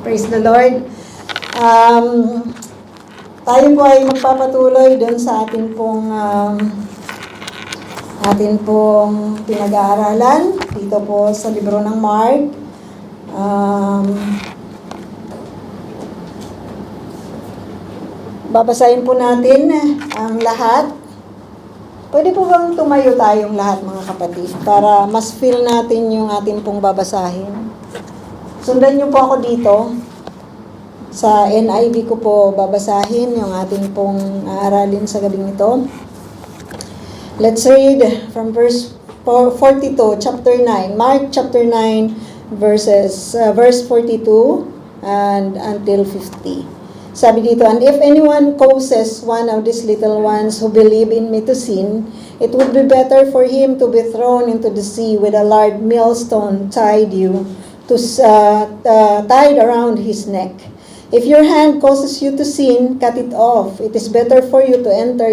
Praise the Lord. Tayo po ay magpapatuloy doon sa atin pong pinag-aaralan dito po sa libro ng Mark. Babasahin po natin ang lahat. Pwede po bang tumayo tayong lahat, mga kapatid, para mas feel natin yung atin pong babasahin? Sundan niyo po ako dito. Sa NIV ko po babasahin yung ating pong aaralin sa gabing ito. Let's read from verse 42, chapter 9. Mark chapter 9, verse 42 and until 50. Sabi dito, "And if anyone causes one of these little ones who believe in me to sin, it would be better for him to be thrown into the sea with a large millstone tied around his neck. If your hand causes you to sin, cut it off. It is better for you to enter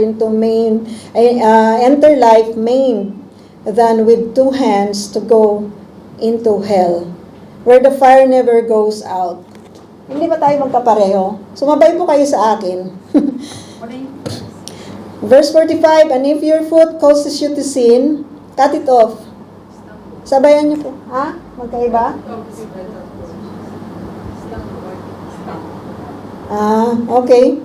life maimed than with two hands to go into hell, where the fire never goes out." Hindi ba tayo magkapareho? Sumabay po kayo sa akin. Verse 45, "And if your foot causes you to sin, cut it off." Sabayan niyo po. Ha? Magkaiba? Okay.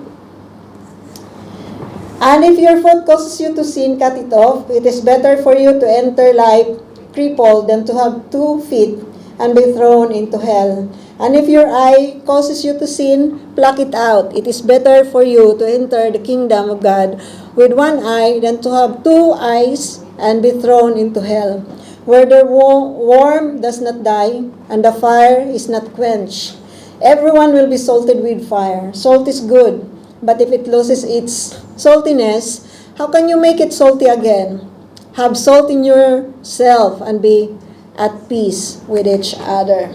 "And if your foot causes you to sin, cut it off. It is better for you to enter life crippled than to have 2 feet and be thrown into hell. And if your eye causes you to sin, pluck it out. It is better for you to enter the kingdom of God with 1 eye than to have 2 eyes and be thrown into hell, where the worm does not die and the fire is not quenched. Everyone will be salted with fire. Salt is good, but if it loses its saltiness, how can you make it salty again? Have salt in yourself and be at peace with each other."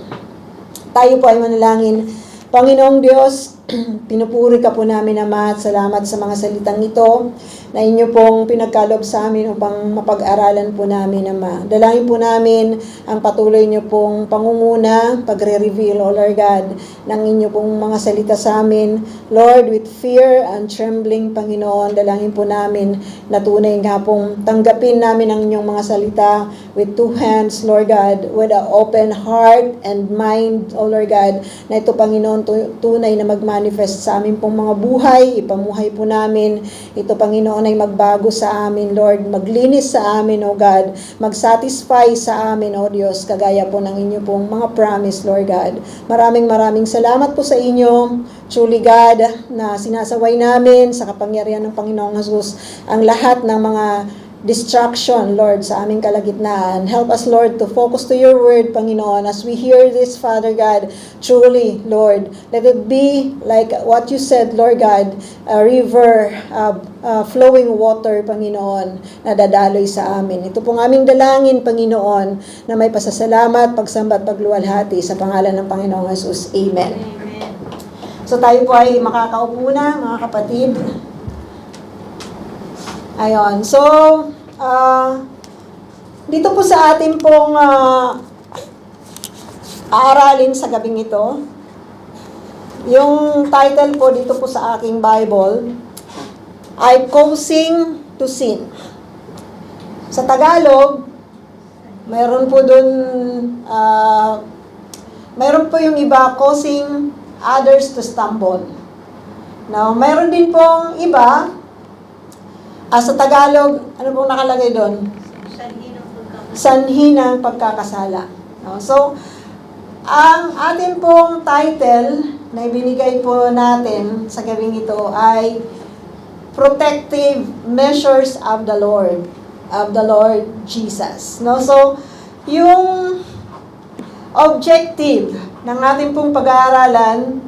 Tayo po ay manalangin. Panginoong Diyos, pinupuri ka po namin, Ama, at salamat sa mga salitang ito na inyo pong pinagkaloob sa amin upang mapag-aralan po namin, Ama. Dalangin po namin ang patuloy nyo pong pangunguna, pagre-reveal, O Lord God, ng inyo pong mga salita sa amin. Lord, with fear and trembling, Panginoon, dalangin po namin na tunay nga pong tanggapin namin ang inyong mga salita with 2 hands, Lord God, with an open heart and mind, O Lord God, na ito, Panginoon, tunay na mag-manifest sa amin pong mga buhay, ipamuhay po namin. Ito, Panginoon, ay magbago sa amin, Lord, maglinis sa amin, O God, mag-satisfy sa amin, O Diyos, kagaya po ng inyo pong mga promise, Lord God. Maraming salamat po sa inyo, truly God, na sinasaway namin sa kapangyarihan ng Panginoong Jesus ang lahat ng mga distraction, Lord, sa aming kalagitnaan. Help us, Lord, to focus to your word, Panginoon, as we hear this, Father God. Truly, Lord, let it be like what you said, Lord God, a river, flowing water, Panginoon, na dadaloy sa amin. Ito pong aming dalangin, Panginoon, na may pasasalamat, pagsamba at pagluwalhati sa pangalan ng Panginoong Jesus. Amen. So tayo po ay makakaupo na, mga kapatid. Ayon. So, dito po sa ating pong aaralin sa gabing ito, yung title po dito po sa aking Bible ay Causing to Sin. Sa Tagalog, mayroon po yung iba, causing others to stumble. Now, mayroon din pong iba, sa Tagalog, ano pong nakalagay doon? Sanhi ng pagkakasala. No? So, ang ating pong title na ibinigay po natin sa gabing ito ay Protective Measures of the Lord Jesus. No? So, yung objective ng ating pong pag-aaralan,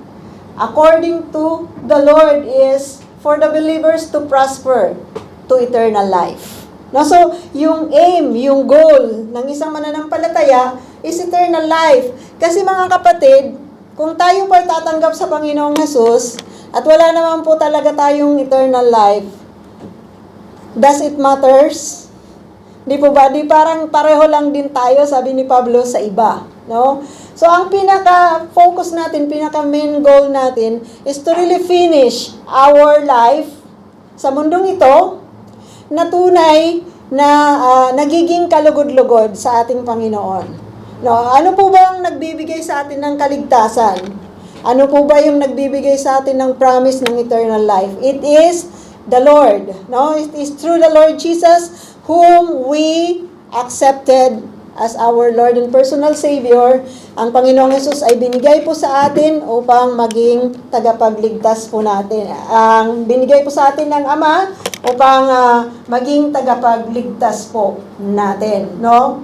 according to the Lord, is for the believers to prosper to eternal life. No, so yung aim, yung goal ng isang mananampalataya is eternal life. Kasi mga kapatid, kung tayo pa tatanggap sa Panginoong Jesus at wala naman po talaga tayong eternal life, does it matters? Di po ba? Di parang pareho lang din tayo, sabi ni Pablo, sa iba. no? So, ang pinaka-focus natin, pinaka-main goal natin is to really finish our life sa mundong ito na tunay na nagiging kalugod-lugod sa ating Panginoon. No, ano po ba ang nagbibigay sa atin ng kaligtasan? Ano po ba yung nagbibigay sa atin ng promise ng eternal life? It is the Lord. No? It is through the Lord Jesus whom we accepted as our Lord and personal Savior. Ang Panginoong Hesus ay binigay po sa atin upang maging tagapagligtas po natin. Ang binigay po sa atin ng Ama upang maging tagapagligtas po natin. No?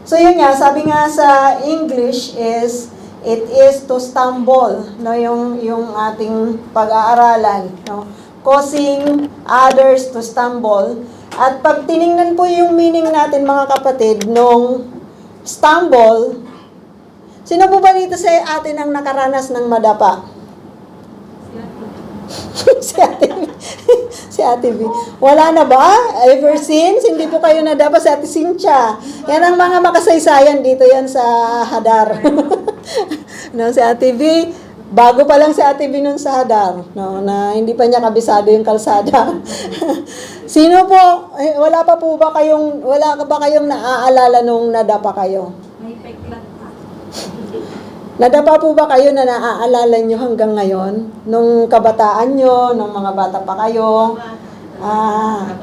So yun nga, sabi nga sa English is, it is to stumble, no, yung ating pag-aaralan, no, causing others to stumble. At pag tiningnan po yung meaning natin, mga kapatid, nung stumble, sino po ba dito sa atin ang nakaranas ng madapa? Si Ate B. Si Ate B. Wala na ba? Ever since? Hindi po kayo nadapa si Ate Cynthia. Yan ang mga makasaysayan dito yan sa Hadar. No, si Ate B, bago pa lang si Ate B nun sa Hadar, no, na hindi pa niya kabisado yung kalsada. Sino po, wala pa ba kayong naaalala nung nadapa kayo? May peklat pa. Nadapa po ba kayo na naaalala nyo hanggang ngayon? Nung kabataan nyo, nung mga bata pa kayo?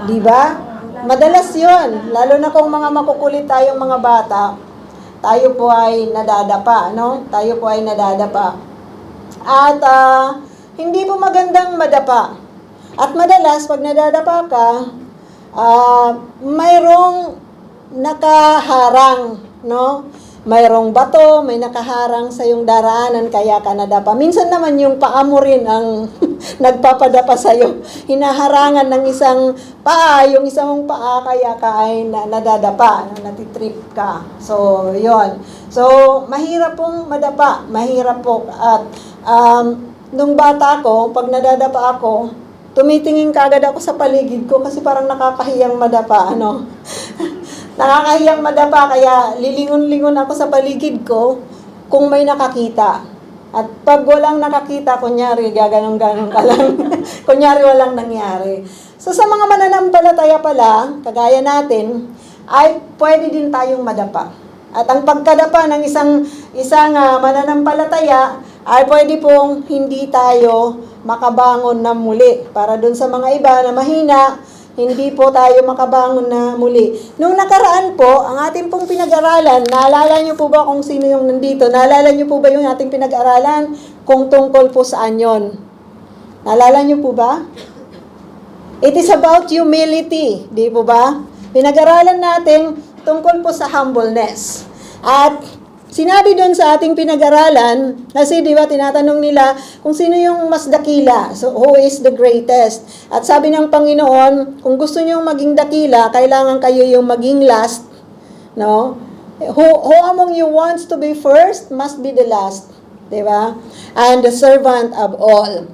Di ba? Madalas yon, lalo na kung mga makukulit tayong mga bata, tayo po ay nadadapa, no? Tayo po ay nadadapa. At hindi po magandang madapa. At madalas, pag nadadapa ka, mayroong nakaharang, no? Mayroong bato, may nakaharang sa yung daraanan, kaya ka nadapa. Minsan naman yung paa mo rin ang nagpapadapa sa'yo. Hinaharangan ng isang paa, yung isang paa, kaya ka ay nadadapa, natitrip ka. So, yon. So, mahirap pong madapa. Mahirap po. At nung bata ko, pag nadadapa ako, tumitingin kagad ako sa paligid ko kasi parang nakakahiyang madapa, ano. Nakakahiyang madapa, kaya lilingon-lingon ako sa paligid ko kung may nakakita. At pag walang nakakita, kunyari, gaganong-ganong ka lang. Kunyari, walang nangyari. So, sa mga mananampalataya pala, kagaya natin, ay pwede din tayong madapa. At ang pagkadapa ng isang mananampalataya, ay pwede pong hindi tayo makabangon na muli. Para dun sa mga iba na mahina, hindi po tayo makabangon na muli. Nung nakaraan po, ang ating pong pinag-aralan, naalala niyo po ba kung sino yung nandito? Naalala niyo po ba yung ating pinag-aralan? Kung tungkol po saan yon? Naalala niyo po ba? It is about humility, di po ba? Pinag-aralan natin tungkol po sa humbleness. At sinabi doon sa ating pinag-aralan, kasi di ba tinatanong nila kung sino yung mas dakila, so who is the greatest. At sabi ng Panginoon, kung gusto niyo maging dakila, kailangan kayo yung maging last, no? Who among you wants to be first must be the last, di ba? And the servant of all.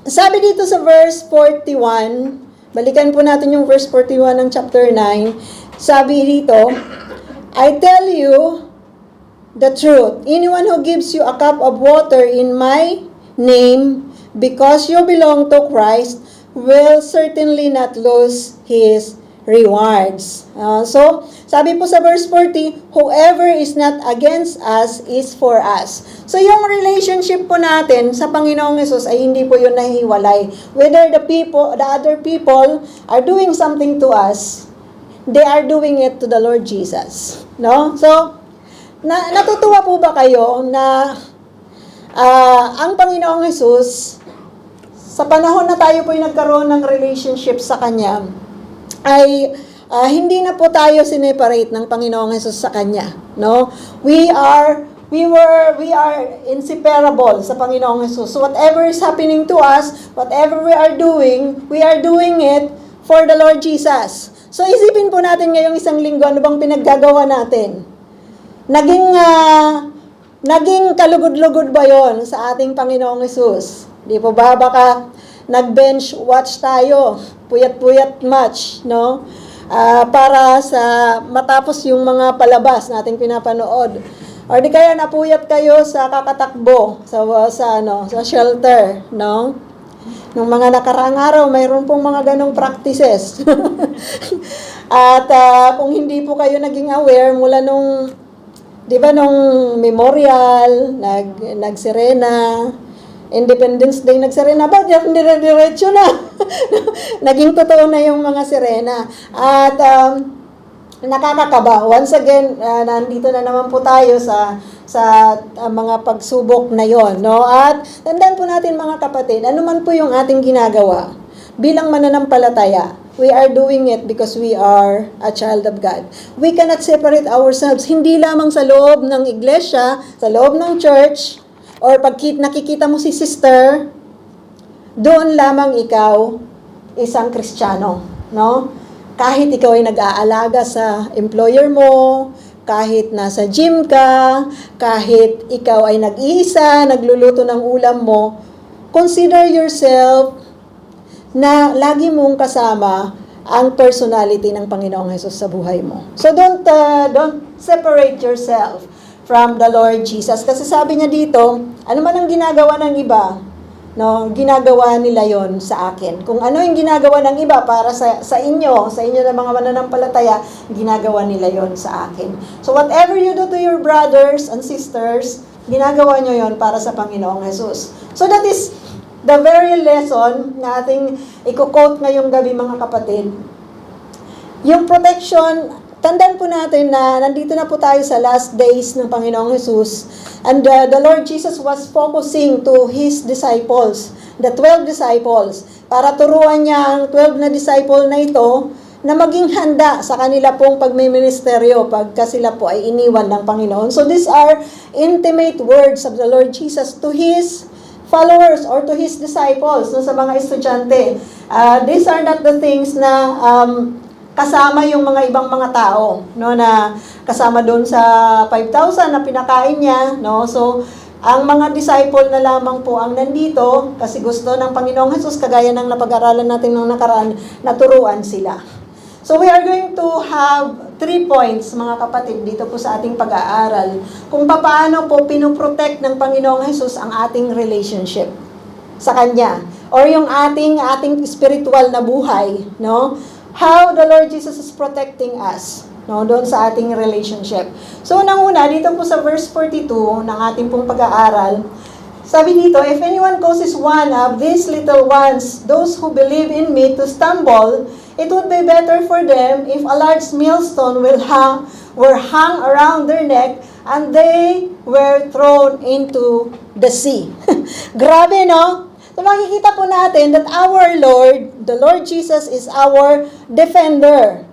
Sabi dito sa verse 41, balikan po natin yung verse 41 ng chapter 9, sabi dito, I tell you the truth. Anyone who gives you a cup of water in my name, because you belong to Christ, will certainly not lose his rewards. So, sabi po sa verse 40, whoever is not against us is for us. So, yung relationship po natin sa Panginoong Hesus ay hindi po yun nahiwalay. Whether the other people are doing something to us, they are doing it to the Lord Jesus. No? So, natutuwa po ba kayo na ang Panginoong Hesus, sa panahon na tayo po nagkaroon ng relationship sa Kanya, ay hindi na po tayo sineparate ng Panginoong Hesus sa Kanya. No? We are inseparable sa Panginoong Hesus. So whatever is happening to us, whatever we are doing it for the Lord Jesus. So, isipin po natin ngayong isang linggo, ano bang pinaggagawa natin? Naging kalugod-lugod ba yon sa ating Panginoong Hesus? Di po ba? Baka nag-bench watch tayo, puyat-puyat match, no? para sa matapos yung mga palabas nating pinapanood. Or di kaya napuyat kayo sa kakatakbo sa shelter, no? Nung mga nakaraang araw, mayroon pong mga ganong practices. At kung hindi po kayo naging aware mula nung, di ba, nung memorial, nagsirena, Independence Day, nagsirena ba? Diretso na. Naging totoo na yung mga sirena. At nakakakaba. Once again, nandito na naman po tayo sa mga pagsubok na yon, no? At tandaan po natin mga kapatid, ano man po yung ating ginagawa, bilang mananampalataya, we are doing it because we are a child of God. We cannot separate ourselves, hindi lamang sa loob ng iglesia, sa loob ng church, or pag nakikita mo si sister, doon lamang ikaw isang Kristiyano, no? Kahit ikaw ay nag-aalaga sa employer mo, kahit nasa gym ka, kahit ikaw ay nag-iisa, nagluluto ng ulam mo, consider yourself na lagi mong kasama ang personality ng Panginoong Hesus sa buhay mo. So don't separate yourself from the Lord Jesus. Kasi sabi niya dito, ano man ang ginagawa ng iba, no, ginagawa nila yon sa akin. Kung ano yung ginagawa ng iba para sa inyo na mga mananampalataya, ginagawa nila yon sa akin. So whatever you do to your brothers and sisters, ginagawa nyo yon para sa Panginoong Jesus. So that is the very lesson na ating i-quote ngayong gabi mga kapatid. Yung protection, tandaan po natin na nandito na po tayo sa last days ng Panginoong Jesus. And the Lord Jesus was focusing to His disciples, the 12 disciples, para turuan niya ang 12 na disciple na ito na maging handa sa kanila pong pagmiministeryo pagka sila po ay iniwan ng Panginoon. So these are intimate words of the Lord Jesus to His followers or to His disciples, no, sa mga estudyante. These are not the things na kasama yung mga ibang mga tao, no, na kasama doon sa 5,000 na pinakain niya, no. So ang mga disciple na lamang po ang nandito kasi gusto ng Panginoong Hesus, kagaya ng napag-aralan natin nung nakaraan, naturuan sila. So we are going to have 3 points mga kapatid dito po sa ating pag-aaral kung paano po pinoprotect ng Panginoong Hesus ang ating relationship sa Kanya or yung ating spiritual na buhay, no? How the Lord Jesus is protecting us, no, doon sa ating relationship. So, unang-una, dito po sa verse 42 ng ating pong pag-aaral, sabi dito, if anyone causes one of these little ones, those who believe in me, to stumble, it would be better for them if a large millstone were hung around their neck and they were thrown into the sea. Grabe, no? So makikita po natin that our Lord, the Lord Jesus is our defender.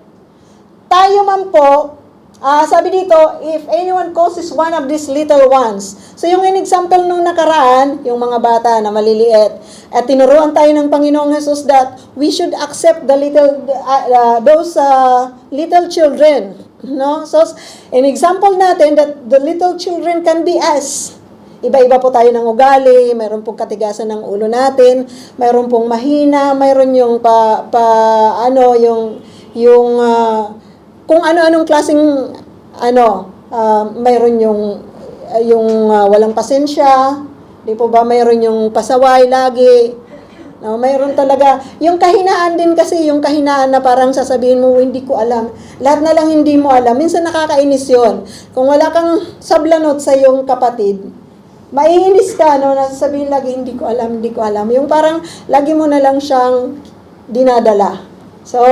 Tayo man po, sabi dito, if anyone causes one of these little ones. So yung in-example nung nakaraan, yung mga bata na maliliit, at tinuruan tayo ng Panginoong Jesus that we should accept the those little children. No? So in example natin that the little children can be us. Iba-iba po tayo ng ugali, mayroon pong katigasan ng ulo natin, mayroon pong mahina, mayroon yung kung ano-anong klaseng mayroon yung walang pasensya, di po ba, mayroon yung pasaway lagi. No, mayroon talaga yung kahinaan din kasi, yung kahinaan na parang sasabihin mo hindi ko alam. Lahat na lang hindi mo alam. Minsan nakakainis 'yon. Kung wala kang sablanot sa iyong kapatid, maiinis ka, no, nasasabihin lagi, hindi ko alam. Yung parang, lagi mo na lang siyang dinadala. So,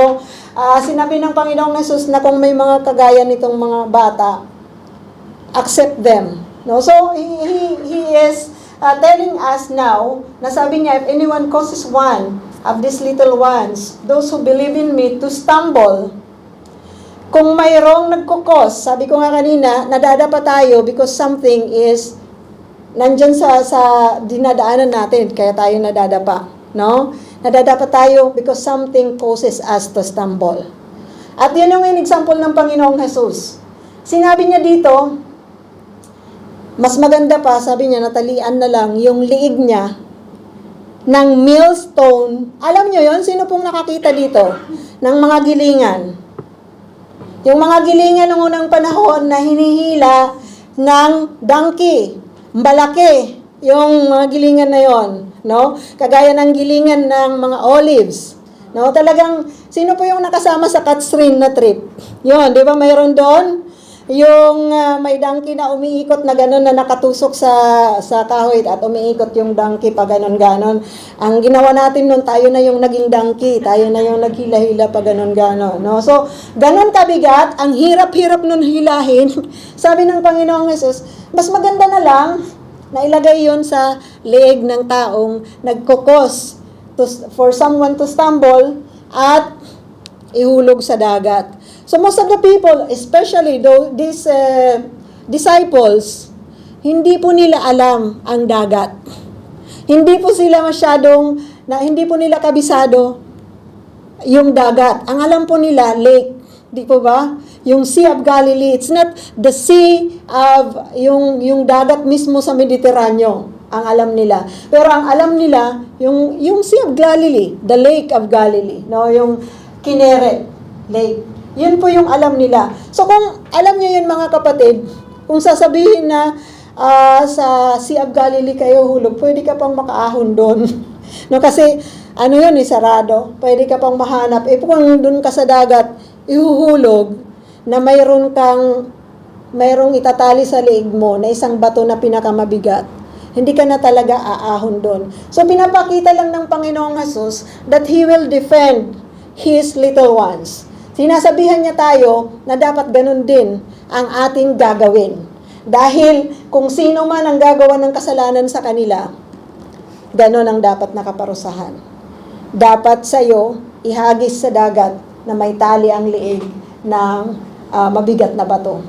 sinabi ng Panginoong Jesus na kung may mga kagaya nitong mga bata, accept them. No? So, He is telling us now, na sabi niya, if anyone causes one of these little ones, those who believe in me, to stumble, kung mayroong nagkukos, sabi ko nga kanina, nadadapa tayo because something is nandyan sa dinadaanan natin, kaya tayo nadadapa, no? Nadadapa tayo because something causes us to stumble. At yun yung example ng Panginoong Jesus. Sinabi niya dito, mas maganda pa, sabi niya, natalian na lang yung liig niya ng millstone. Alam niyo yon, sino pong nakakita dito ng mga gilingan? Yung mga gilingan ng unang panahon na hinihila ng donkey, malaki yung mga gilingan na yon, no? Kagaya ng gilingan ng mga olives. No, talagang sino po yung nakasama sa Catherine na trip? Yon, 'di ba mayroon doon yung may donkey na umiikot na gano'n na nakatusok sa kahoy at umiikot yung donkey pa gano'n-gano'n. Ang ginawa natin noon, tayo na yung naging donkey, tayo na yung naghila-hila pa gano'n-gano'n, no? So, gano'n kabigat, ang hirap-hirap nun hilahin. Sabi ng Panginoong Hesus, mas maganda na lang na ilagay yon sa leeg ng taong nagkukos for someone to stumble at ihulog sa dagat. So most of the people, especially these disciples, hindi po nila alam ang dagat. Hindi po sila hindi po nila kabisado yung dagat. Ang alam po nila, lake. Di po ba? Yung Sea of Galilee. It's not the sea of, yung dagat mismo sa Mediterranean, ang alam nila. Pero ang alam nila, yung Sea of Galilee, the Lake of Galilee, no? Yung Kinneret Lake. Yun po yung alam nila. So kung alam niyo yun mga kapatid, kung sasabihin na sa Sea of Galilee kayo hulog, pwede ka pang makaahon doon. No, kasi ano yun, sarado. Pwede ka pang mahanap. Kung doon ka sa dagat, ihuhulog na mayroong itatali sa leeg mo na isang bato na pinakamabigat. Hindi ka na talaga aahon doon. So pinapakita lang ng Panginoong Hesus that He will defend His little ones. Sinasabihan niya tayo na dapat ganun din ang ating gagawin. Dahil kung sino man ang gagawa ng kasalanan sa kanila, ganun ang dapat nakaparusahan. Dapat sa'yo ihagis sa dagat na may tali ang leeg ng mabigat na bato.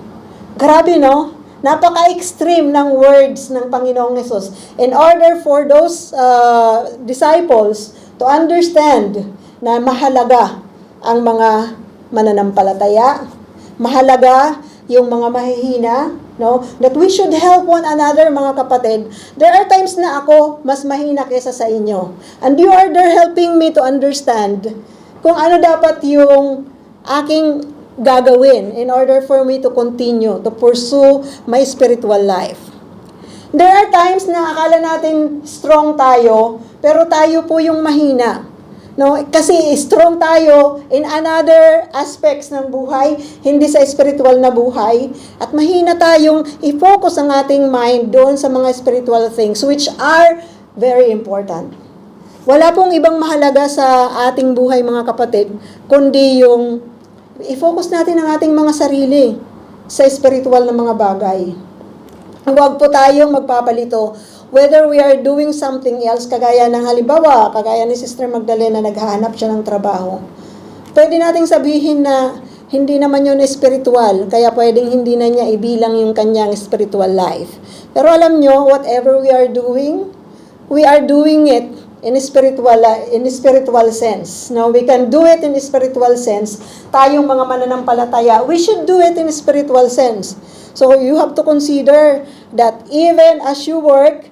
Grabe, no? Napaka-extreme ng words ng Panginoong Hesus. In order for those disciples to understand na mahalaga ang mga mananampalataya, mahalaga yung mga mahihina, no? That we should help one another, mga kapatid. There are times na ako mas mahina kaysa sa inyo. And you are there helping me to understand kung ano dapat yung aking gagawin in order for me to continue to pursue my spiritual life. There are times na akala natin strong tayo, pero tayo po yung mahina. No, kasi strong tayo in another aspects ng buhay, hindi sa spiritual na buhay, at mahina tayong i-focus ang ating mind doon sa mga spiritual things which are very important. Wala pong ibang mahalaga sa ating buhay, mga kapatid, kundi yung i-focus natin ang ating mga sarili sa spiritual na mga bagay. Huwag po tayong magpapalito whether we are doing something else, kagaya ng halimbawa, kagaya ni Sister Magdalena, naghahanap siya ng trabaho. Pwede nating sabihin na hindi naman yun spiritual, kaya pwedeng hindi na niya ibilang yung kanyang spiritual life. Pero alam nyo, whatever we are doing it in spiritual sense. Now, we can do it in spiritual sense. Tayong mga mananampalataya, we should do it in spiritual sense. So, you have to consider that even as you work,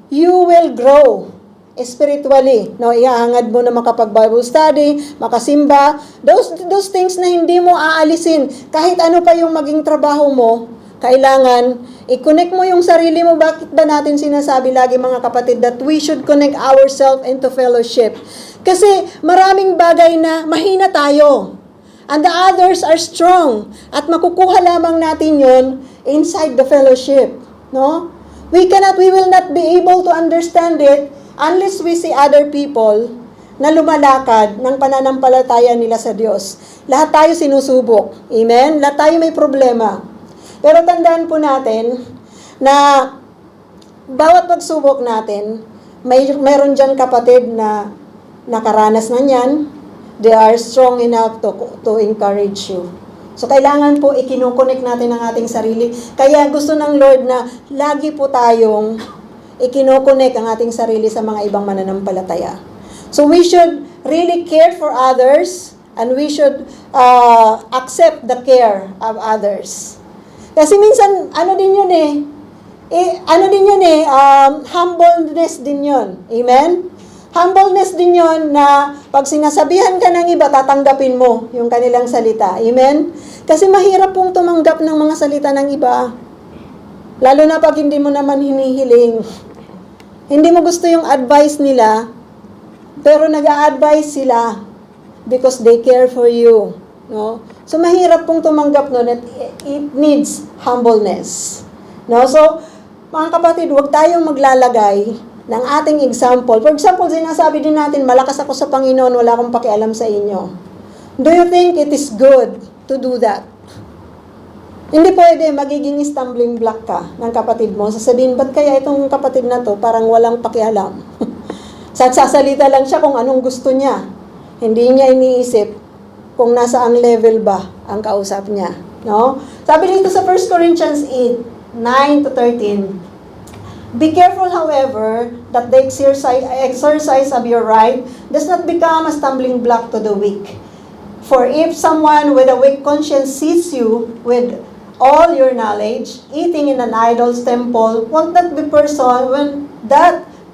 you will grow spiritually. No, iahangad mo na makapag-Bible study, makasimba, those things na hindi mo aalisin. Kahit ano pa yung maging trabaho mo, kailangan i-connect mo yung sarili mo. Bakit ba natin sinasabi lagi, mga kapatid, that we should connect ourselves into fellowship? Kasi maraming bagay na mahina tayo. And the others are strong. At makukuha lamang natin yon inside the fellowship. No? We will not be able to understand it unless we see other people na lumalakad ng pananampalataya nila sa Diyos. Lahat tayo sinusubok. Amen? Lahat tayo may problema. Pero tandaan po natin na bawat pagsubok natin, mayroon dyan kapatid na nakaranas na niyan. They are strong enough to encourage you. So, kailangan po ikinukonek natin ang ating sarili. Kaya gusto ng Lord na lagi po tayong ikinukonek ang ating sarili sa mga ibang mananampalataya. So, we should really care for others and we should accept the care of others. Kasi minsan, humbleness din yun. Amen? Humbleness din yon na pag sinasabihan ka ng iba, tatanggapin mo yung kanilang salita. Amen? Kasi mahirap pong tumanggap ng mga salita ng iba. Lalo na pag hindi mo naman hinihiling. Hindi mo gusto yung advice nila, pero nag-a-advise sila because they care for you. No? So, mahirap pong tumanggap nun at it needs humbleness. No? So, mga kapatid, huwag tayong maglalagay ng ating example. For example, sinasabi din natin, malakas ako sa Panginoon, wala akong pakialam sa inyo. Do you think it is good to do that? Hindi pwede, magiging stumbling block ka ng kapatid mo. Sasabihin, ba't kaya itong kapatid na to parang walang pakialam? Sasalita lang siya kung anong gusto niya. Hindi niya iniisip kung nasa ang level ba ang kausap niya. No? Sabi dito sa 1 Corinthians 8, 9 to 13, be careful, however, that the exercise of your right does not become a stumbling block to the weak. For if someone with a weak conscience sees you with all your knowledge, eating in an idol's temple, won't that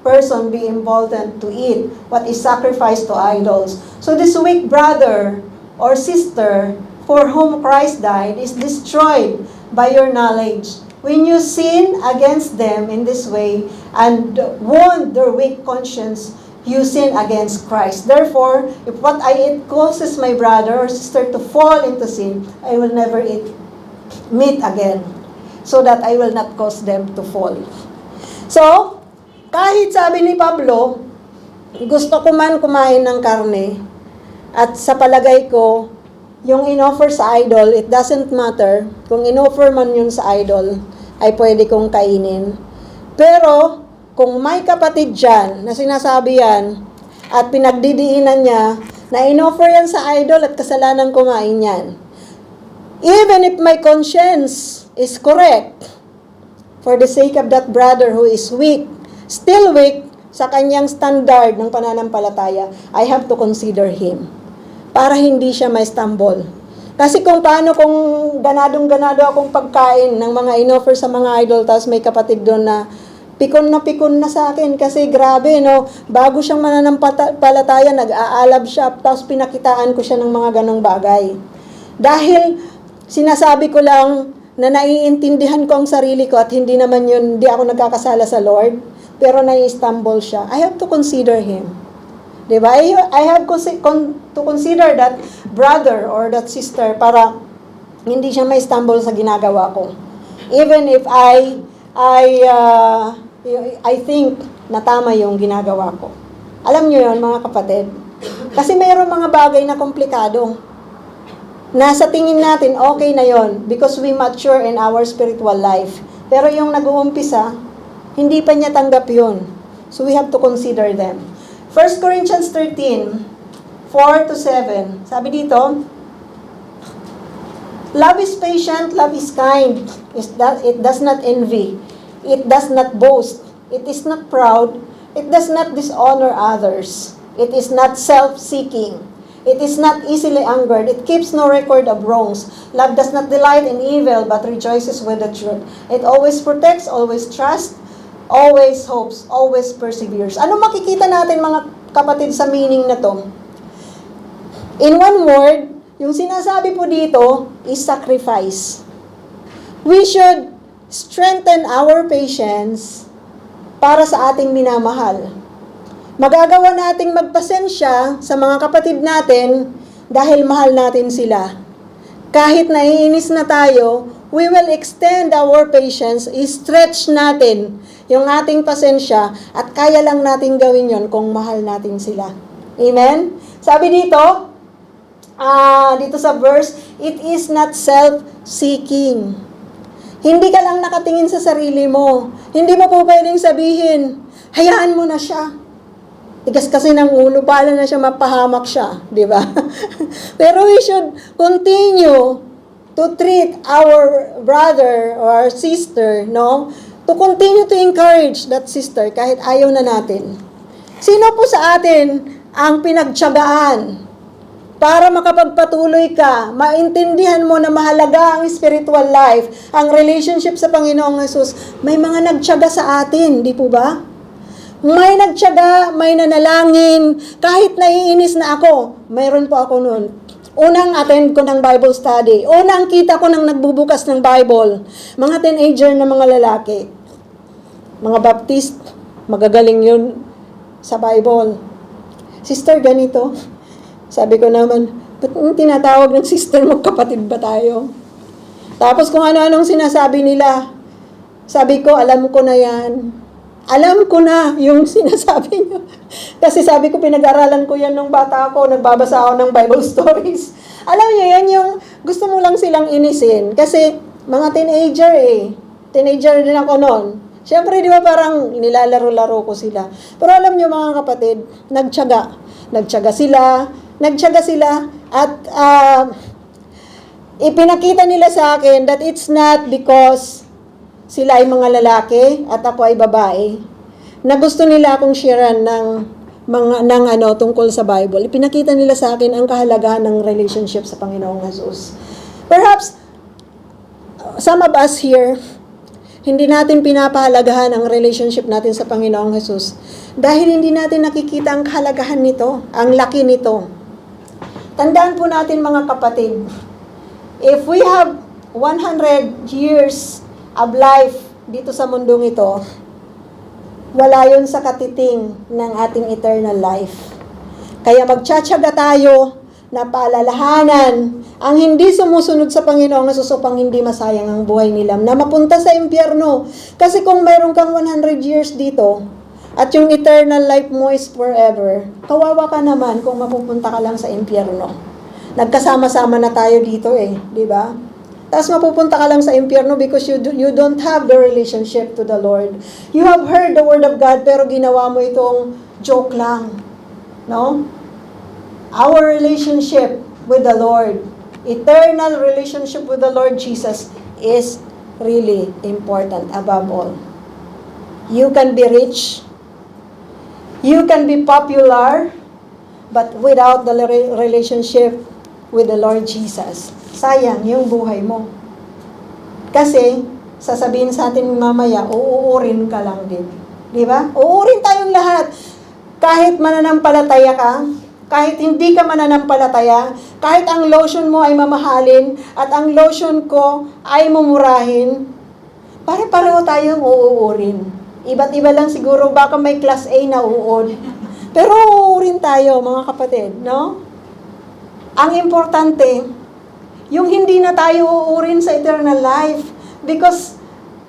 person be emboldened to eat what is sacrificed to idols? So this weak brother or sister for whom Christ died is destroyed by your knowledge. When you sin against them in this way and wound their weak conscience, you sin against Christ. Therefore, if what I eat causes my brother or sister to fall into sin, I will never eat meat again, so that I will not cause them to fall. So, kahit sabi ni Pablo, gusto ko man kumain ng karne, at sa palagay ko, yung inoffer sa idol, it doesn't matter, kung inoffer man yun sa idol, ay pwede kong kainin. Pero, kung may kapatid dyan, na sinasabi yan, at pinagdidiinan niya, na inoffer yan sa idol at kasalanan kumain yan, even if my conscience is correct, for the sake of that brother who is weak, still weak sa kanyang standard ng pananampalataya, I have to consider him. Para hindi siya ma-stumble. Kasi kung paano kung ganadong-ganado akong pagkain ng mga inoffer sa mga idol, tapos may kapatid doon na pikon na sa akin kasi grabe, no? Bago siyang mananampalataya, nag-aalab siya, tapos pinakitaan ko siya ng mga ganong bagay. Dahil sinasabi ko lang na naiintindihan ko ang sarili ko at hindi naman yun, hindi ako nagkakasala sa Lord, pero nai-stumble siya. I have to consider him. Diba? I have to consider that brother or that sister para hindi siya may stumble sa ginagawa ko. Even if I think na tama yung ginagawa ko. Alam nyo yun, mga kapatid? Kasi mayroong mga bagay na komplikado. Nasa tingin natin, okay na yon because we mature in our spiritual life. Pero yung nag-uumpisa, hindi pa niya tanggap yun. So we have to consider them. 1 Corinthians 13, 4 to 7. Sabi dito, love is patient, love is kind. It does not envy. It does not boast. It is not proud. It does not dishonor others. It is not self-seeking. It is not easily angered. It keeps no record of wrongs. Love does not delight in evil, but rejoices with the truth. It always protects, always trusts, always hopes, always perseveres. Ano makikita natin, mga kapatid, sa meaning na to? In one word, yung sinasabi po dito is sacrifice. We should strengthen our patience para sa ating minamahal. Magagawa nating magpasensya sa mga kapatid natin dahil mahal natin sila. Kahit naiinis na tayo, we will extend our patience, i-stretch natin yung ating pasensya at kaya lang natin gawin yon kung mahal natin sila. Amen? Sabi dito, dito sa verse, it is not self-seeking. Hindi ka lang nakatingin sa sarili mo. Hindi mo po pwedeng sabihin, hayaan mo na siya. Tigas kasi ng ulo, paano na siya mapahamak siya, di ba? Pero we should continue to treat our brother or our sister, no? To continue to encourage that sister kahit ayaw na natin. Sino po sa atin ang pinagtiyagaan para makapagpatuloy ka, maintindihan mo na mahalaga ang spiritual life, ang relationship sa Panginoong Hesus? May mga nagtiyaga sa atin, di po ba? May nagtiyaga, may nanalangin, kahit naiinis na ako, mayroon po ako noon. Unang attend ko ng Bible study. Unang kita ko ng nagbubukas ng Bible. Mga teenager na mga lalaki. Mga Baptist, magagaling yun sa Bible. Sister, ganito. Sabi ko naman, ba't tinatawag ng sister mo, kapatid ba tayo? Tapos kung ano-anong sinasabi nila, sabi ko, alam ko na yan. Alam ko na yung sinasabi niyo. Kasi sabi ko, pinag-aralan ko yan nung bata ako, nagbabasa ako ng Bible stories. Alam niyo yan, yung gusto mo lang silang inisin. Kasi mga teenager Teenager din ako noon. Siyempre, di ba parang nilalaro-laro ko sila. Pero alam niyo mga kapatid, nagtiyaga. Nagtiyaga sila at ipinakita nila sa akin that it's not because sila ay mga lalaki at ako ay babae, na gusto nila akong sharean tungkol sa Bible. Ipinakita nila sa akin ang kahalagahan ng relationship sa Panginoong Jesus. Perhaps some of us here, hindi natin pinapahalagahan ang relationship natin sa Panginoong Jesus dahil hindi natin nakikita ang kahalagahan nito, ang laki nito. Tandaan po natin mga kapatid, if we have 100 years of life dito sa mundong ito, wala yun sa katiting ng ating eternal life. Kaya magtsatsaga tayo na paalalahanan ang hindi sumusunod sa Panginoong Jesus upang hindi masayang ang buhay nila na mapunta sa impyerno. Kasi kung mayroon kang 100 years dito at yung eternal life mo is forever, kawawa ka naman kung mapupunta ka lang sa impyerno. Nagkasama-sama na tayo dito di ba? Tapos mapupunta ka lang sa impyerno because you don't have the relationship to the Lord. You have heard the word of God pero ginawa mo itong joke lang. No? Our relationship with the Lord, eternal relationship with the Lord Jesus is really important above all. You can be rich, you can be popular, but without the relationship with the Lord Jesus, sayang yung buhay mo. Kasi, sasabihin sa atin mamaya, uuurin ka lang din. Di ba? Uuurin tayong lahat. Kahit mananampalataya ka, kahit hindi ka mananampalataya, kahit ang lotion mo ay mamahalin, at ang lotion ko ay mumurahin, pare-pareho tayong uuurin. Iba't iba lang siguro, baka may class A na uod. Pero uuurin tayo, mga kapatid, no? Ang importante, yung hindi na tayo uurin sa eternal life. Because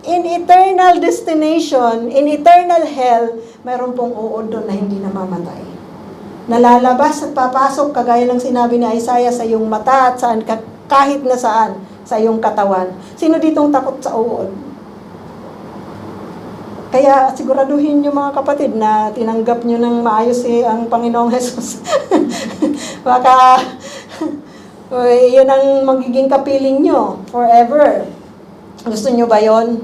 in eternal destination, in eternal hell, mayroon pong uod doon na hindi namamatay. Nalalabas at papasok, kagaya ng sinabi ni Isaiah, sa iyong mata at saan, kahit na saan, sa iyong katawan. Sino ditong takot sa uod? Kaya siguraduhin nyo mga kapatid na tinanggap nyo ng maayos ang Panginoong Jesus. Baka yun ang magiging kapiling nyo forever. Gusto nyo ba yun?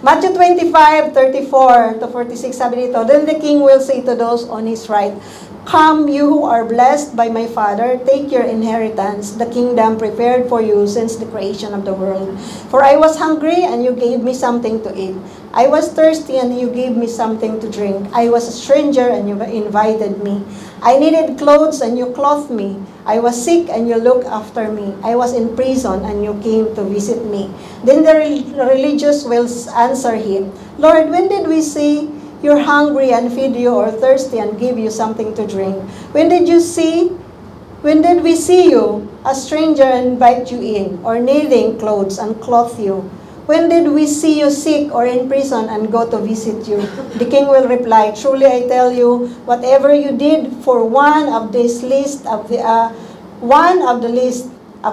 Matthew 25:34 to 46, sabi dito, then the king will say to those on his right, come, you who are blessed by my Father, take your inheritance, the kingdom prepared for you since the creation of the world. For I was hungry, and you gave me something to eat. I was thirsty, and you gave me something to drink. I was a stranger, and you invited me. I needed clothes, and you clothed me. I was sick, and you looked after me. I was in prison, and you came to visit me. Then the religious will answer him, Lord, when did we see you're hungry and feed you, or thirsty and give you something to drink? When did we see you, a stranger, and invite you in, or needing clothes and clothe you? When did we see you sick or in prison and go to visit you? The king will reply, truly I tell you, whatever you did for one of the least of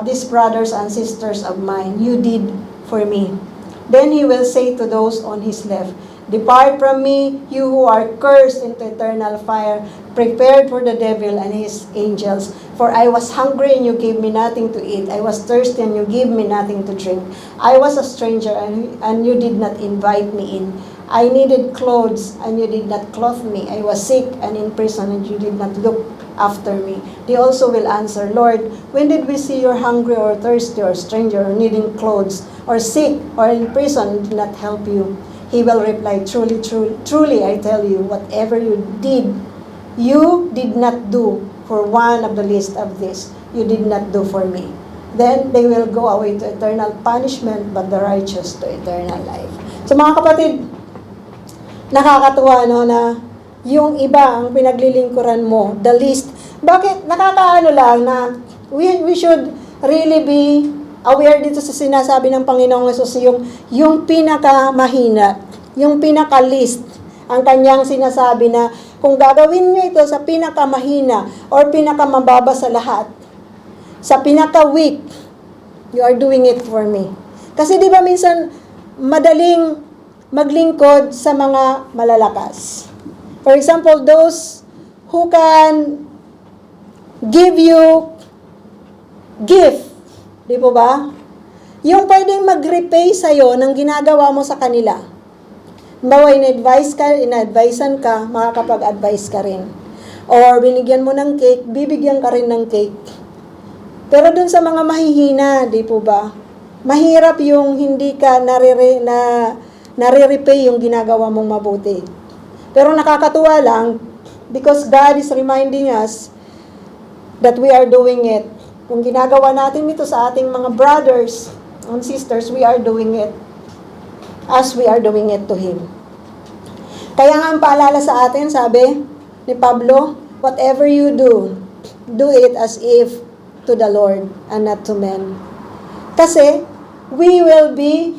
these brothers and sisters of mine, you did for me. Then he will say to those on his left, depart from me, you who are cursed, into eternal fire, prepared for the devil and his angels. For I was hungry, and you gave me nothing to eat. I was thirsty, and you gave me nothing to drink. I was a stranger, and you did not invite me in. I needed clothes, and you did not clothe me. I was sick and in prison, and you did not look after me. They also will answer, Lord, when did we see you hungry or thirsty or stranger or needing clothes or sick or in prison and did not help you? He will reply, truly, truly, I tell you, whatever you did not do for one of the least of this, you did not do for me. Then they will go away to eternal punishment, but the righteous to eternal life. So mga kapatid, nakakatuwa no, na yung iba ang pinaglilingkuran mo, the least. Bakit? Nakakaano lang na we should really be aware dito sa sinasabi ng Panginoong Hesus, yung pinakamahina, yung pinaka-least, ang kanyang sinasabi na kung gagawin nyo ito sa pinakamahina or pinakamababa sa lahat, sa pinaka-weak, you are doing it for me. Kasi di ba minsan, madaling maglingkod sa mga malalakas. For example, those who can give you gift. Di po ba? Yung pwedeng mag-repay sa'yo ng ginagawa mo sa kanila. Bawa, in-advisean ka, makakapag-advise ka rin. Or binigyan mo ng cake, bibigyan ka rin ng cake. Pero dun sa mga mahihina, di po ba? Mahirap yung hindi ka nare-repay yung ginagawa mong mabuti. Pero nakakatuwa lang, because God is reminding us that we are doing it. Kung ginagawa natin ito sa ating mga brothers and sisters, we are doing it as we are doing it to Him. Kaya nga ang paalala sa atin, sabi ni Pablo, whatever you do, do it as if to the Lord and not to men. Kasi, we will be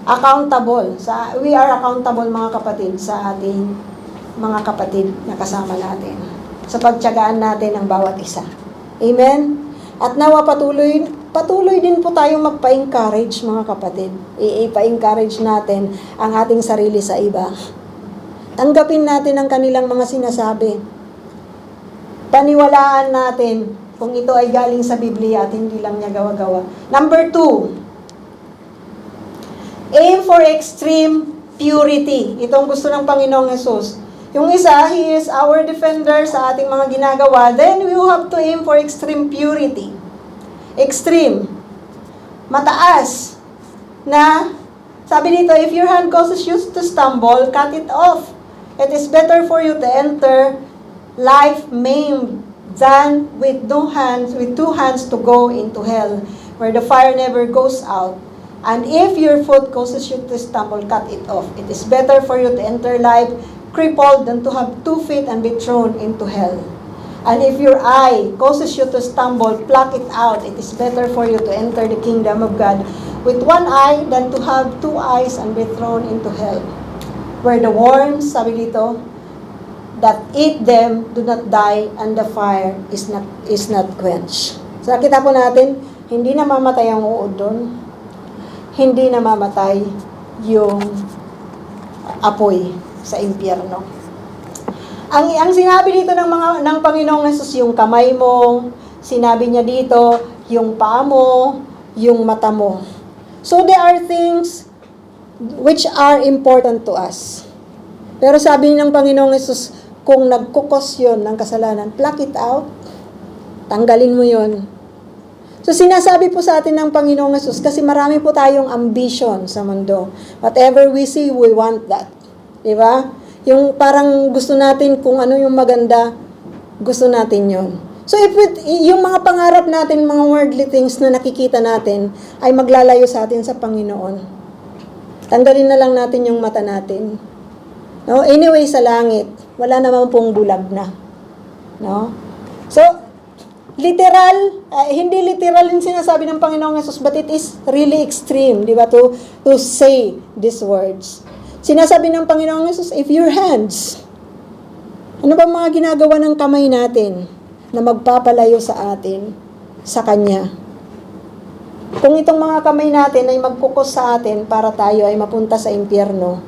accountable. We are accountable mga kapatid sa ating mga kapatid na kasama natin. Sa pagtiyagaan natin ang bawat isa. Amen? At nawa patuloy din po tayong magpa-encourage mga kapatid. I-pa-encourage natin ang ating sarili sa iba. Tanggapin natin ang kanilang mga sinasabi. Paniwalaan natin kung ito ay galing sa Biblia at hindi lang niya gawa-gawa. Number 2, aim for extreme purity. Ito ang gusto ng Panginoong Hesus. Yung isa, He is our defender sa ating mga ginagawa. Then we have to aim for extreme purity. Extreme. Mataas. Na, sabi dito, if your hand causes you to stumble, cut it off. It is better for you to enter life maimed than with two hands to go into hell, where the fire never goes out. And if your foot causes you to stumble, cut it off. It is better for you to enter life crippled than to have 2 feet and be thrown into hell. And if your eye causes you to stumble, pluck it out. It is better for you to enter the kingdom of God with 1 eye than to have 2 eyes and be thrown into hell, where the worms, sabi dito, that eat them do not die, and the fire is not quenched. So nakita po natin, hindi namamatay ang uod doon. Hindi namamatay yung apoy sa impyerno. Ang sinabi dito ng Panginoong Hesus, yung kamay mo, sinabi niya dito, yung paa mo, yung mata mo. So there are things which are important to us. Pero sabi ng Panginoong Hesus, kung nagkukos yun ng kasalanan, pluck it out, tanggalin mo yun. So sinasabi po sa atin ng Panginoong Hesus, kasi marami po tayong ambition sa mundo. Whatever we see, we want that. Diba? Yung parang gusto natin kung ano yung maganda, gusto natin yun. So yung mga pangarap natin, mga worldly things na nakikita natin, ay maglalayo sa atin sa Panginoon. Tanggalin na lang natin yung mata natin. No? Anyway, sa langit, wala naman pong bulag na. No? So, literal, hindi literal yung sinasabi ng Panginoong Hesus, but it is really extreme, di ba, to say these words. Sinasabi ng Panginoong Hesus, if your hands, ano ba mga ginagawa ng kamay natin na magpapalayo sa atin, sa Kanya? Kung itong mga kamay natin ay magkukos sa atin para tayo ay mapunta sa impyerno,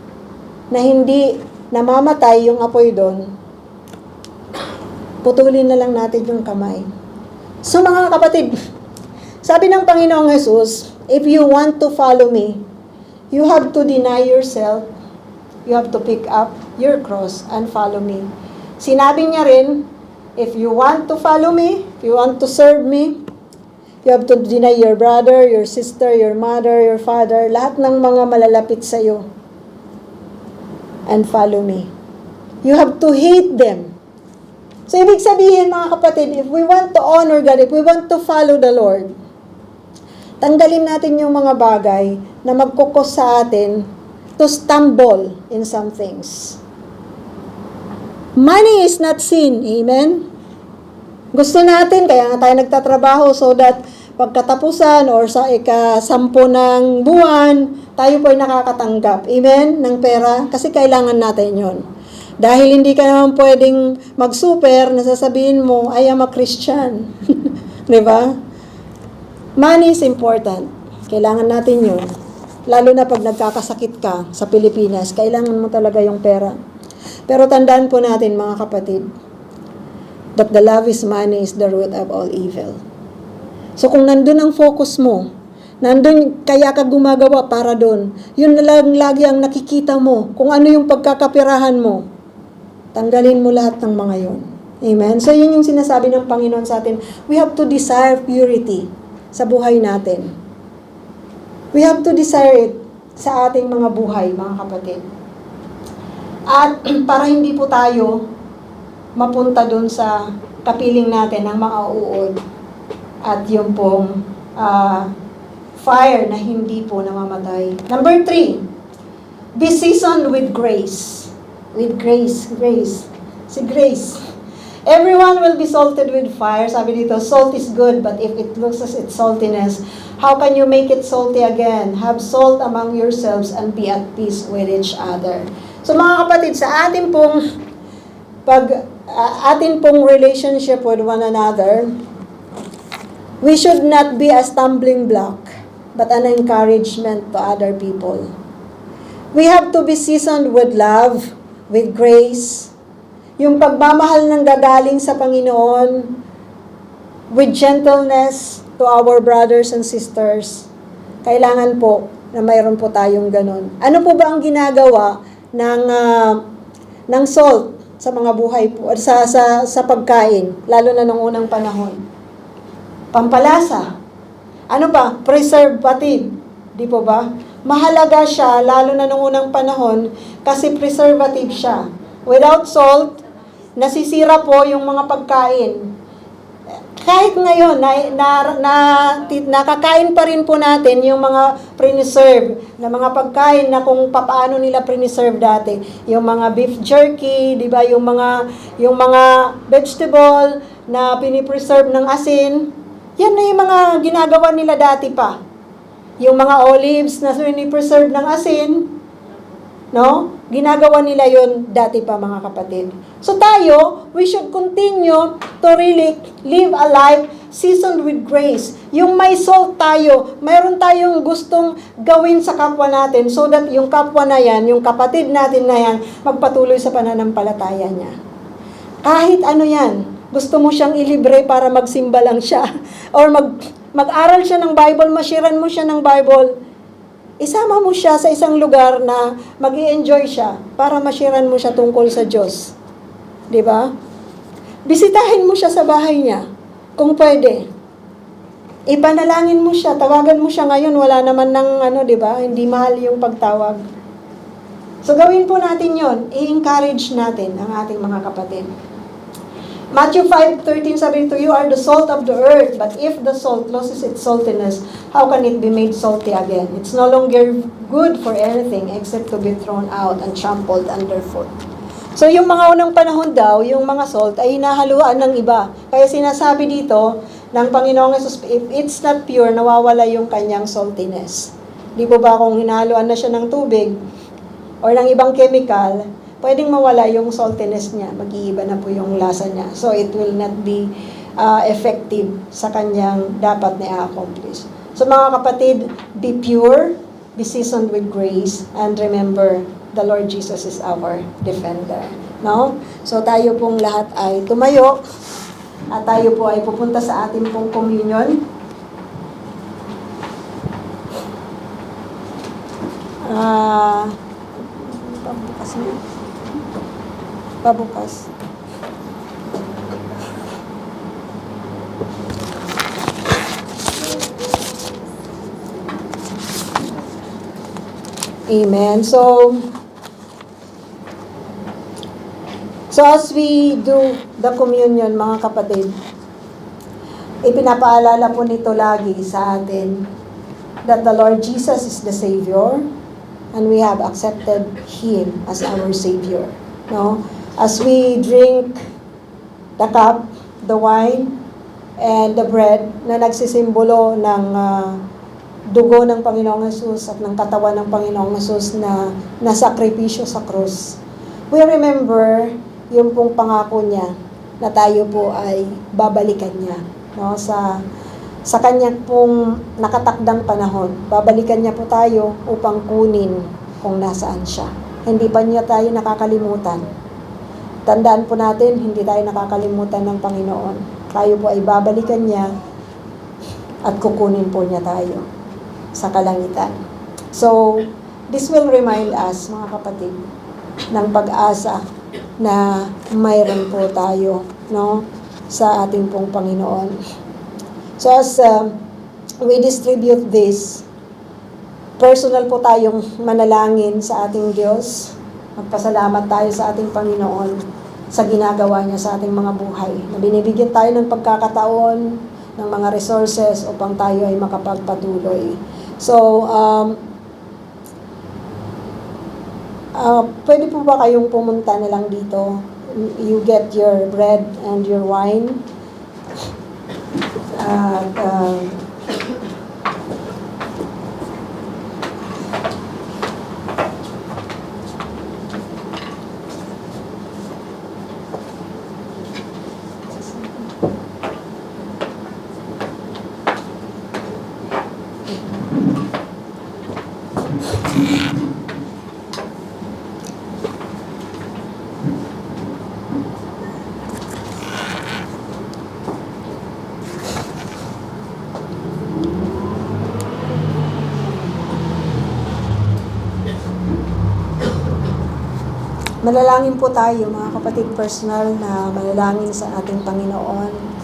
na hindi namamatay yung apoy doon, putulin na lang natin yung kamay. So mga kapatid, sabi ng Panginoong Hesus, if you want to follow me, you have to deny yourself, you have to pick up your cross and follow me. Sinabi niya rin, if you want to follow me, if you want to serve me, you have to deny your brother, your sister, your mother, your father, lahat ng mga malalapit sa iyo, and follow me. You have to hate them. So, ibig sabihin, mga kapatid, if we want to honor God, if we want to follow the Lord, tanggalin natin yung mga bagay na magkukos sa atin to stumble in some things. Money is not sin. Amen? Gusto natin, kaya nga tayo nagtatrabaho so that pagkatapusan or sa ika-10 ng buwan, tayo po ay nakakatanggap. Amen? Ng pera. Kasi kailangan natin yon. Dahil hindi ka naman pwedeng mag-super na sasabihin mo, I am a Christian. Diba? Money is important. Kailangan natin yun. Lalo na pag nagkakasakit ka sa Pilipinas, kailangan mo talaga yung pera. Pero tandaan po natin, mga kapatid, that the love is money is the root of all evil. So kung nandun ang focus mo, nandun kaya ka gumagawa para doon, yun na lang lagi ang nakikita mo, kung ano yung pagkakapirahan mo, tanggalin mo lahat ng mga yun. Amen? So yun yung sinasabi ng Panginoon sa atin, we have to desire purity sa buhay natin. We have to desire it sa ating mga buhay, mga kapatid. At para hindi po tayo mapunta dun sa kapiling natin ng mga uod at yung pong fire na hindi po namamatay. Number 3, be seasoned with grace. With grace, grace. Si grace. Everyone will be salted with fire. Sabi dito, salt is good, but if it loses its saltiness, how can you make it salty again? Have salt among yourselves and be at peace with each other. So mga kapatid, sa atin pong atin pong relationship with one another, we should not be a stumbling block, but an encouragement to other people. We have to be seasoned with love, with grace, yung pagmamahal ng gagaling sa Panginoon, with gentleness to our brothers and sisters. Kailangan po na mayroon po tayong ganun. Ano po ba ang ginagawa ng salt sa mga buhay po, sa pagkain, lalo na nung unang panahon? Pampalasa. Ano pa? Preservative. Di po ba? Mahalaga siya, lalo na nung unang panahon, kasi preservative siya. Without salt, nasisira po yung mga pagkain. Kahit ngayon, nakakain pa rin po natin yung mga preserve na mga pagkain na kung paano nila preserve dati. Yung mga beef jerky, di ba? Yung mga vegetable na pinipreserve ng asin. Yan na yung mga ginagawa nila dati pa. Yung mga olives na pinipreserve ng asin, no? Ginagawa nila yon dati pa, mga kapatid. So tayo, we should continue to really live a life seasoned with grace. Yung may salt tayo, mayroon tayong gustong gawin sa kapwa natin so that yung kapwa na yan, yung kapatid natin na yan, magpatuloy sa pananampalataya niya. Kahit ano yan, gusto mo siyang ilibre para magsimba lang siya or mag-aral siya ng Bible, mashiran mo siya ng Bible, isama mo siya sa isang lugar na mag-i-enjoy siya para mashiran mo siya tungkol sa Diyos. Di ba? Bisitahin mo siya sa bahay niya, kung pwede. Ipanalangin mo siya, tawagan mo siya ngayon, wala naman ng di ba? Hindi mahal yung pagtawag. So gawin po natin yon, i-encourage natin ang ating mga kapatid. Matthew 5:13 sabi to, you are the salt of the earth, but if the salt loses its saltiness, how can it be made salty again? It's no longer good for anything except to be thrown out and trampled underfoot. So yung mga unang panahon daw, yung mga salt ay hinahaluan ng iba. Kaya sinasabi dito ng Panginoong Hesus, if it's not pure, nawawala yung kanyang saltiness. Di po ba kung hinahaluan na siya ng tubig or ng ibang chemical, pwedeng mawala yung saltiness niya, mag-iiba na po yung lasa niya. So, it will not be effective sa kanyang dapat na i-accomplish. So, mga kapatid, be pure, be seasoned with grace, and remember, the Lord Jesus is our defender. No? So, tayo pong lahat ay tumayo, at tayo po ay pupunta sa ating pong communion. Pabukas niya. Pabukas. Amen. So So as we do the communion, mga kapatid, ipinapaalala po nito lagi sa atin that the Lord Jesus is the Savior and we have accepted Him as our Savior. No? As we drink the cup, the wine, and the bread na nagsisimbolo ng dugo ng Panginoong Hesus at ng katawan ng Panginoong Hesus na nasakripisyo sa krus. We remember yung pong pangako niya na tayo po ay babalikan niya, no, sa kanya pong nakatakdang panahon. Babalikan niya po tayo upang kunin kung nasaan siya. Hindi pa niya tayo nakakalimutan. Tandaan po natin, hindi tayo nakakalimutan ng Panginoon. Tayo po ay babalikan niya at kukunin po niya tayo sa kalangitan. So, this will remind us, mga kapatid, ng pag-asa na mayroon po tayo, no, sa ating pong Panginoon. So as we distribute this, personal po tayong manalangin sa ating Diyos. Magpasalamat tayo sa ating Panginoon sa ginagawa niya sa ating mga buhay. Na binibigyan tayo ng pagkakataon, ng mga resources upang tayo ay makapagpatuloy. So, pwede po ba kayong pumunta na lang dito? You get your bread and your wine. Manalangin po tayo, mga kapatid, personal na manalangin sa ating Panginoon.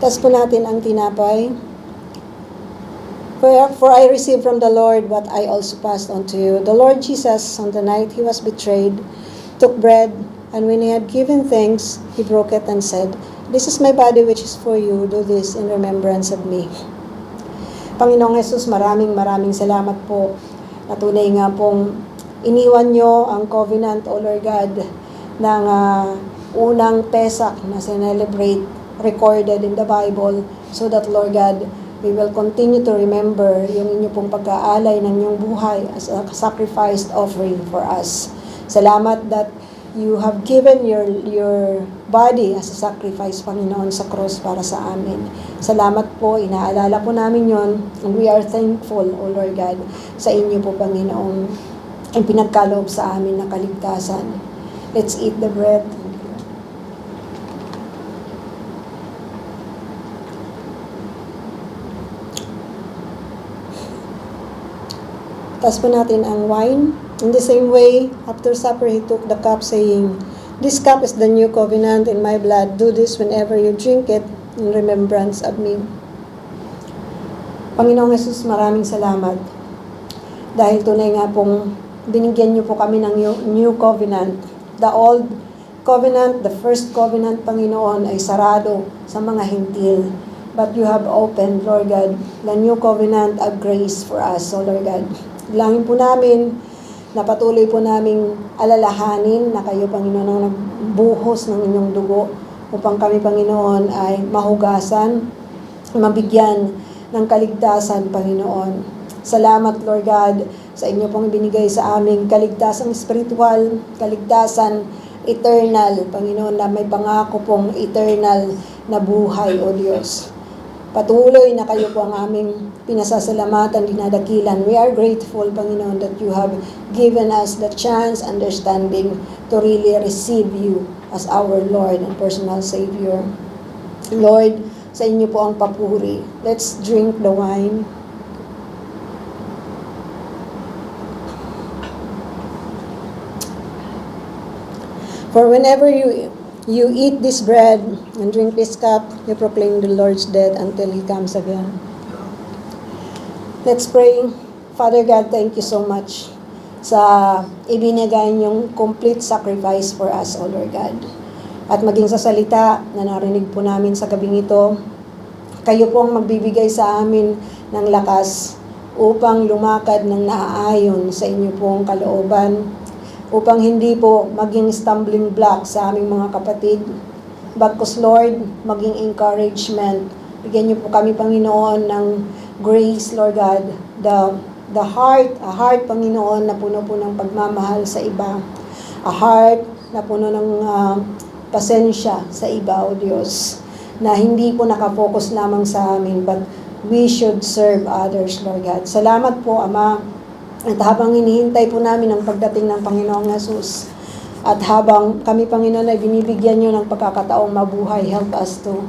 Tas po natin ang tinapay. For I received from the Lord what I also passed on to you. The Lord Jesus, on the night He was betrayed, took bread, and when He had given thanks, He broke it and said, "This is my body which is for you. Do this in remembrance of me." Panginoong Hesus, maraming salamat po. Na tunay nga pong iniwan nyo ang covenant, O Lord God, ng unang Pesach na celebrate recorded in the Bible, so that, Lord God, we will continue to remember yung inyo pong pag-aalay ng inyong buhay as a sacrificed offering for us. Salamat that you have given your body as a sacrifice, Panginoon, sa cross para sa amin. Salamat po, inaalala po namin yon, and we are thankful, O Lord God, sa inyo po, Panginoon, ang pinagkaloob sa amin na kaligtasan. Let's eat the bread. Tas po natin ang wine. In the same way, after supper, He took the cup, saying, "This cup is the new covenant in my blood. Do this whenever you drink it in remembrance of me." Panginoong Hesus, maraming salamat. Dahil tunay nga pong binigyan niyo po kami ng new covenant. The old covenant, the first covenant, Panginoon, ay sarado sa mga hintil. But you have opened, Lord God, the new covenant of grace for us, so Lord God. Langin po namin na patuloy po naming alalahanin na kayo, Panginoon, ang nagbuhos ng inyong dugo upang kami, Panginoon, ay mahugasan, mabigyan ng kaligtasan, Panginoon. Salamat, Lord God, sa inyo pong ibinigay sa aming kaligtasang spiritual, kaligtasan eternal, Panginoon, na may pangako pong eternal na buhay, O Diyos. Patuloy na kayo po ang aming pinasasalamatan, dinadakilan. We are grateful, Panginoon, that you have given us the chance, understanding to really receive you as our Lord and personal Savior. Lord, sa inyo po ang papuri. Let's drink the wine. For whenever you eat this bread and drink this cup, you proclaim the Lord's death until He comes again. Let's pray. Father God, thank you so much sa ibinigay niyong complete sacrifice for us, O Lord God. At maging sa salita na narinig po namin sa gabing ito, kayo pong magbibigay sa amin ng lakas upang lumakad ng naaayon sa inyo pong kalooban, upang hindi po maging stumbling block sa aming mga kapatid. Bagkus, Lord, maging encouragement. Bigyan niyo po kami, Panginoon, ng grace, Lord God, a heart, Panginoon, na puno po ng pagmamahal sa iba. A heart na puno ng pasensya sa iba, O Diyos, na hindi po nakafocus lamang sa amin, but we should serve others, Lord God. Salamat po, Ama. At habang hinihintay po namin ang pagdating ng Panginoong Jesus, at habang kami, Panginoon, ay binibigyan nyo ng pagkakataong mabuhay, help us to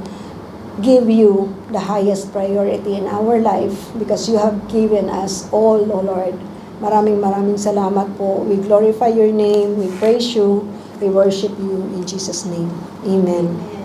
give you the highest priority in our life because you have given us all, O Lord. Maraming salamat po. We glorify your name, we praise you, we worship you in Jesus' name. Amen.